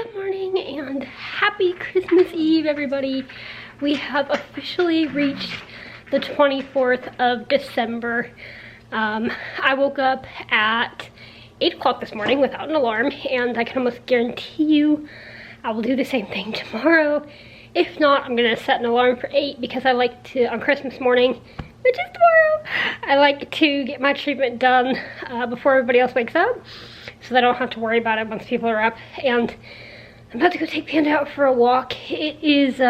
Good morning and happy Christmas Eve, everybody. We have officially reached the 24th of December. I woke up at 8 o'clock this morning without an alarm, and I can almost guarantee you I will do the same thing tomorrow. If not, I'm gonna set an alarm for 8 because I like to, on Christmas morning, which is tomorrow, I like to get my treatment done before everybody else wakes up, so that I don't have to worry about it once people are up. And I'm about to go take Panda out for a walk. It is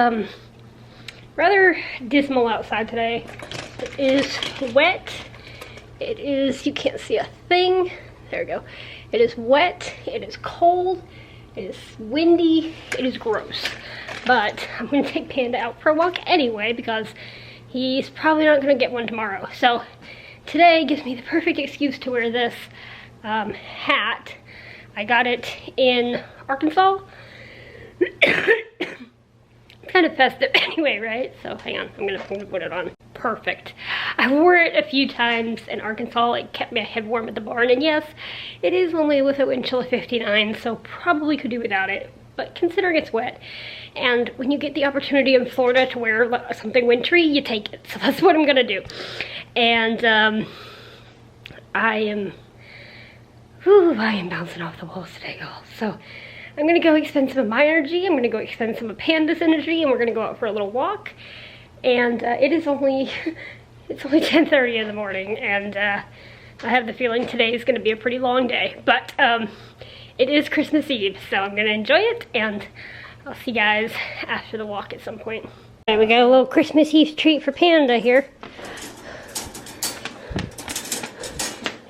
rather dismal outside today. It is wet. It is, you can't see a thing. There we go. It is wet. It is cold. It is windy. It is gross. But I'm going to take Panda out for a walk anyway because he's probably not going to get one tomorrow. So today gives me the perfect excuse to wear this hat. I got it in Arkansas. Kind of festive anyway, right? So hang on, I'm gonna put it on. Perfect. I wore it a few times in Arkansas. It kept my head warm at the barn, and yes, it is only with a wind chill of 59, so probably could do without it. But considering it's wet, and when you get the opportunity in Florida to wear something wintry, you take it. So that's what I'm gonna do. And I am bouncing off the walls today, y'all. So I'm gonna go expend some of my energy, I'm gonna go expend some of Panda's energy, and we're gonna go out for a little walk. And it's only 10:30 in the morning, and I have the feeling today is gonna be a pretty long day. But it is Christmas Eve, so I'm gonna enjoy it, and I'll see you guys after the walk at some point. Okay, we got a little Christmas Eve treat for Panda here.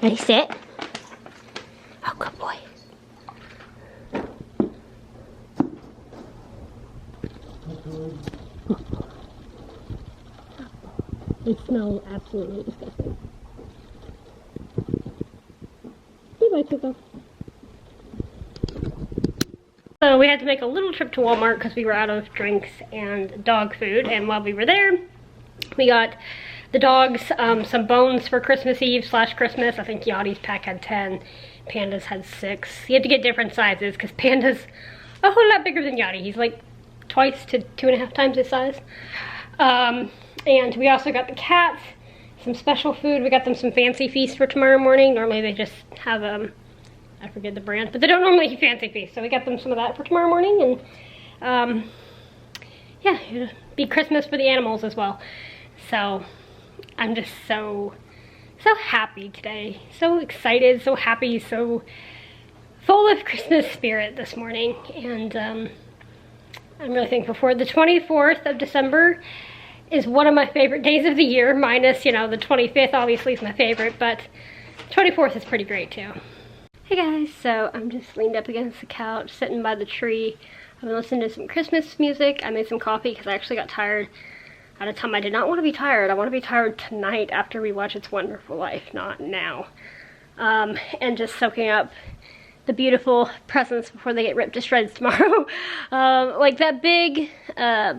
Ready, sit. Oh, good boy. They smell absolutely disgusting. He likes it though. So we had to make a little trip to Walmart because we were out of drinks and dog food, and while we were there, we got the dogs some bones for Christmas Eve / Christmas. I think Yottie's pack had 10, Panda's had 6. You had to get different sizes because Panda's a whole lot bigger than Yachty. He's like twice to 2.5 times his size. And we also got the cats some special food. We got them some Fancy Feast for tomorrow morning. Normally they just have, I forget the brand, but they don't normally eat Fancy Feast. So we got them some of that for tomorrow morning. And yeah, it'll be Christmas for the animals as well. So I'm just so happy today. So excited, so happy, so full of Christmas spirit this morning. And I'm really thankful for it. The 24th of December is one of my favorite days of the year, minus, you know, the 25th obviously is my favorite, but 24th is pretty great too. Hey guys, so I'm just leaned up against the couch, sitting by the tree. I've been listening to some Christmas music. I made some coffee because I actually got tired at a time I did not want to be tired. I want to be tired tonight after we watch It's Wonderful Life, not now. And just soaking up the beautiful presents before they get ripped to shreds tomorrow. Like that big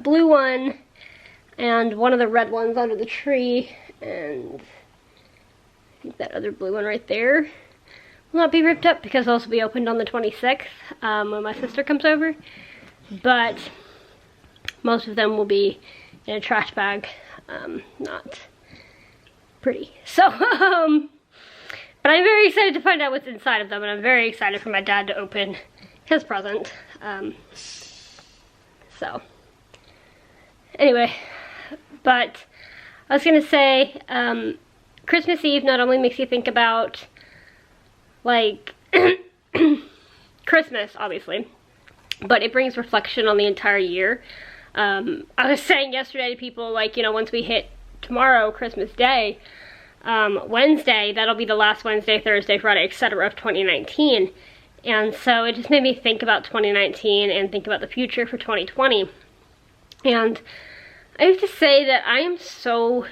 blue one and one of the red ones under the tree, and I think that other blue one right there will not be ripped up because those will be opened on the 26th when my sister comes over. But most of them will be in a trash bag, not pretty. So, but I'm very excited to find out what's inside of them, and I'm very excited for my dad to open his present. So, anyway, but I was gonna say, Christmas Eve not only makes you think about, like, Christmas, obviously, but it brings reflection on the entire year. I was saying yesterday to people, like, you know, once we hit tomorrow, Christmas Day, Wednesday, that'll be the last Wednesday, Thursday, Friday, etc. of 2019. And so it just made me think about 2019 and think about the future for 2020. And I have to say that I am so,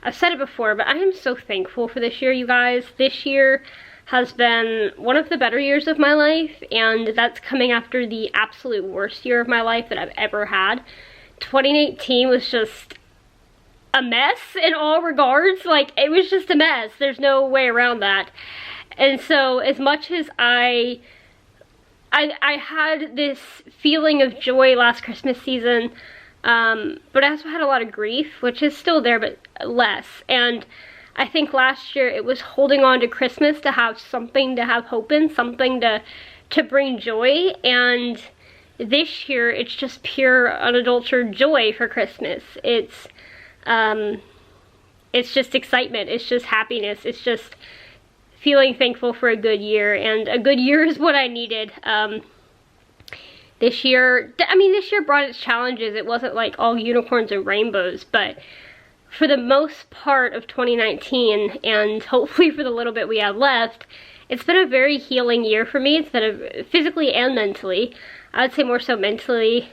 I've said it before, but I am so thankful for this year, you guys. This year has been one of the better years of my life, and that's coming after the absolute worst year of my life that I've ever had. 2018 was just a mess in all regards. Like, it was just a mess. There's no way around that. And so as much as I I had this feeling of joy last Christmas season, but I also had a lot of grief, which is still there, but less. And I think last year it was holding on to Christmas to have something to have hope in, something to bring joy. And this year it's just pure unadulterated joy for Christmas. It's just excitement. It's just happiness. It's just feeling thankful for a good year, and a good year is what I needed. This year, this year brought its challenges. It wasn't like all unicorns and rainbows, but for the most part of 2019, and hopefully for the little bit we have left, it's been a very healing year for me. It's been physically and mentally. I would say more so mentally.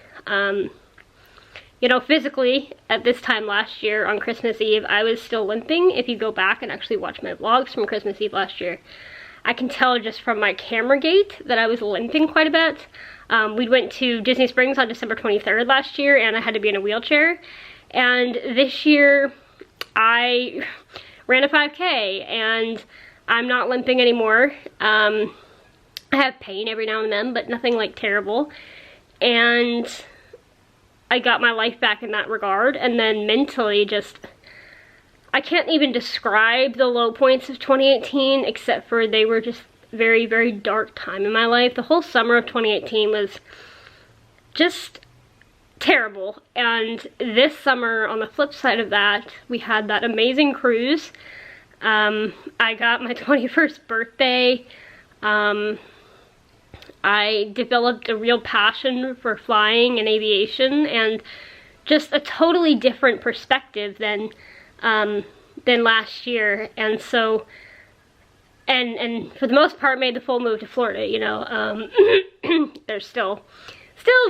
You know, physically, at this time last year on Christmas Eve, I was still limping. If you go back and actually watch my vlogs from Christmas Eve last year, I can tell just from my camera gait that I was limping quite a bit. We went to Disney Springs on December 23rd last year, and I had to be in a wheelchair. And this year, I ran a 5K, and I'm not limping anymore. I have pain every now and then, but nothing like terrible. And I got my life back in that regard. And then mentally, just, I can't even describe the low points of 2018, except for they were just very, very dark time in my life. The whole summer of 2018 was just terrible. And this summer, on the flip side of that, we had that amazing cruise. I got my 21st birthday. I developed a real passion for flying and aviation, and just a totally different perspective than last year. And so, and for the most part, made the full move to Florida. You know, there's still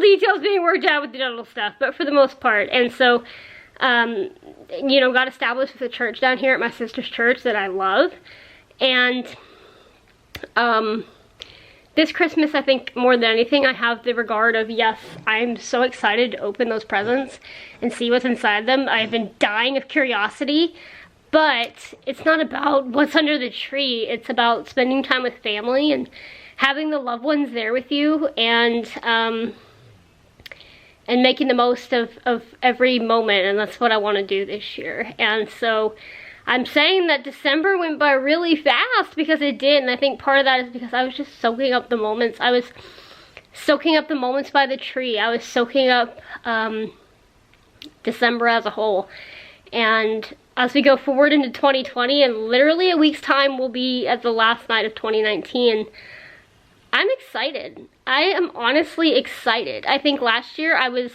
details being worked out with the dental stuff, but for the most part. And so, you know, got established with a church down here at my sister's church that I love. And this Christmas, I think more than anything, I have the regard of, yes, I'm so excited to open those presents and see what's inside them. I've been dying of curiosity, but it's not about what's under the tree. It's about spending time with family and having the loved ones there with you, and making the most of every moment. And that's what I want to do this year. And so I'm saying that December went by really fast, because it did, and I think part of that is because I was just soaking up the moments. I was soaking up the moments by the tree. I was soaking up December as a whole. And as we go forward into 2020, and literally a week's time will be at the last night of 2019, I'm excited. I am honestly excited. I think last year I was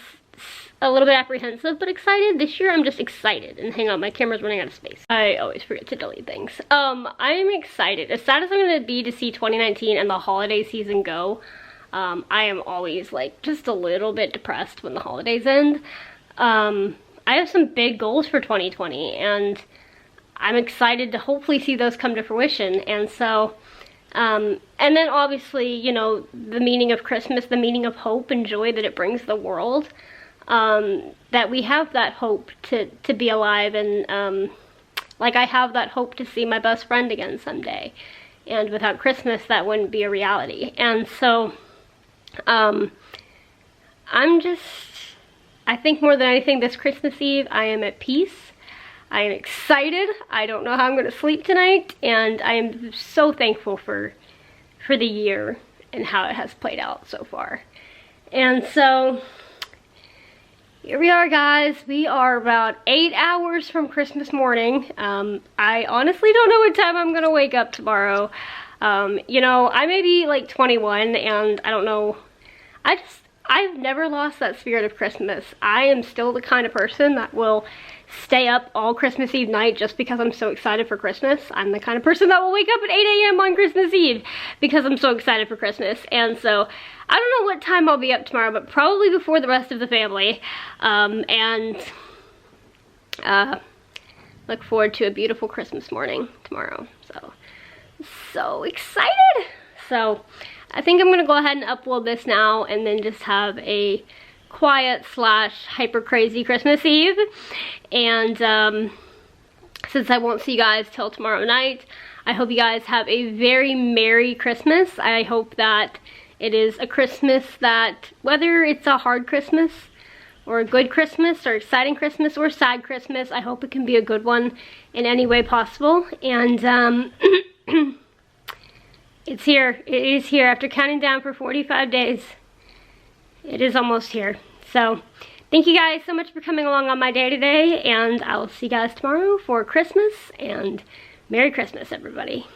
a little bit apprehensive, but excited. This year I'm just excited. And hang on, my camera's running out of space. I always forget to delete things. I'm excited. As sad as I'm gonna be to see 2019 and the holiday season go, I am always like just a little bit depressed when the holidays end. I have some big goals for 2020, and I'm excited to hopefully see those come to fruition. And so, and then obviously, you know, the meaning of Christmas, the meaning of hope and joy that it brings the world. That we have that hope to be alive, and like I have that hope to see my best friend again someday, and without Christmas that wouldn't be a reality. And so I think more than anything this Christmas Eve I am at peace. I am excited. I don't know how I'm going to sleep tonight, and I am so thankful for the year and how it has played out so far. And so here we are, guys. We are about 8 hours from Christmas morning. I honestly don't know what time I'm gonna wake up tomorrow. You know, I may be like 21, and I don't know. I've never lost that spirit of Christmas. I am still the kind of person that will stay up all Christmas Eve night just because I'm so excited for Christmas. I'm the kind of person that will wake up at 8 a.m. on Christmas Eve because I'm so excited for Christmas. And so I don't know what time I'll be up tomorrow, but probably before the rest of the family. Look forward to a beautiful Christmas morning tomorrow. So excited. So I think I'm gonna go ahead and upload this now, and then just have a quiet / hyper crazy Christmas Eve. And since I won't see you guys till tomorrow night, I hope you guys have a very Merry Christmas. I hope that It is a Christmas that, whether it's a hard Christmas or a good Christmas or exciting Christmas or sad Christmas, I hope it can be a good one in any way possible. And it's here. It is here. After counting down for 45 days, it is almost here. So thank you guys so much for coming along on my day today, and I will see you guys tomorrow for Christmas, and Merry Christmas, everybody.